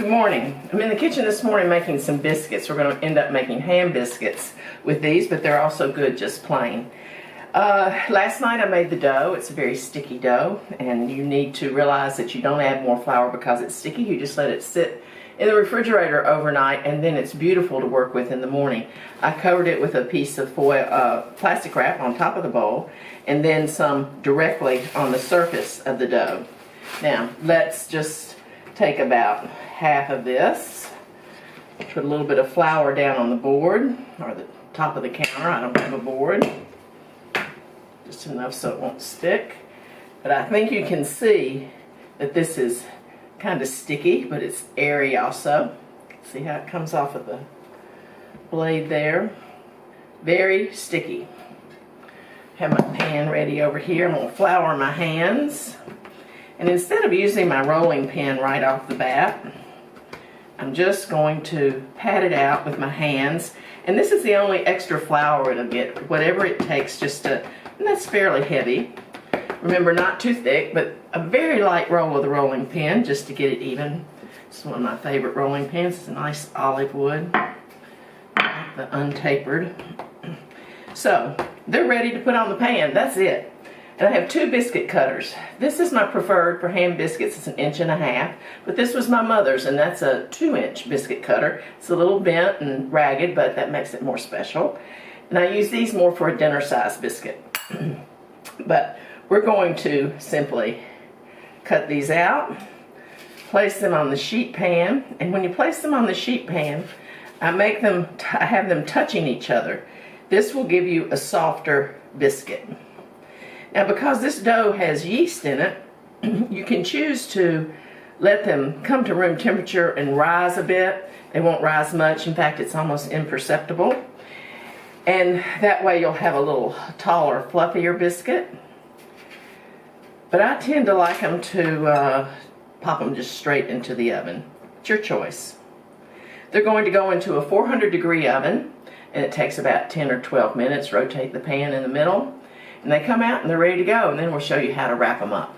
Good morning. I'm in the kitchen this morning making some biscuits. We're going to end up making ham biscuits with these, but they're also good just plain. Last night I made the dough. It's a very sticky dough, and you need to realize that you don't add more flour because it's sticky. You just let it sit in the refrigerator overnight, and then it's beautiful to work with in the morning. I covered it with a piece of foil, plastic wrap on top of the bowl, and then some directly on the surface of the dough. Now, let's just take about half of this, put a little bit of flour down on the board, or the top of the counter. I don't have a board. Just enough so it won't stick. But I think you can see that this is kind of sticky, but it's airy also. See how it comes off of the blade there? Very sticky. Have my pan ready over here. I'm going to flour my hands. And instead of using my rolling pin right off the bat, I'm just going to pat it out with my hands. And this is the only extra flour it'll get, whatever it takes just to, and that's fairly heavy. Remember, not too thick, but a very light roll of the rolling pin just to get it even. This is one of my favorite rolling pins. It's a nice olive wood, the untapered. So, they're ready to put on the pan. That's it. And I have two biscuit cutters. This is my preferred for ham biscuits. It's 1.5 inches, but this was my mother's, and that's a 2-inch biscuit cutter. It's a little bent and ragged, but that makes it more special. And I use these more for a dinner size biscuit. But we're going to simply cut these out, place them on the sheet pan, and when you place them on the sheet pan, I have them touching each other. This will give you a softer biscuit. Now, because this dough has yeast in it, you can choose to let them come to room temperature and rise a bit. They won't rise much. In fact, it's almost imperceptible. And that way you'll have a little taller, fluffier biscuit. But I tend to like them to pop them just straight into the oven. It's your choice. They're going to go into a 400-degree oven, and it takes about 10 or 12 minutes. Rotate the pan in the middle. And they come out and they're ready to go, and then we'll show you how to wrap them up.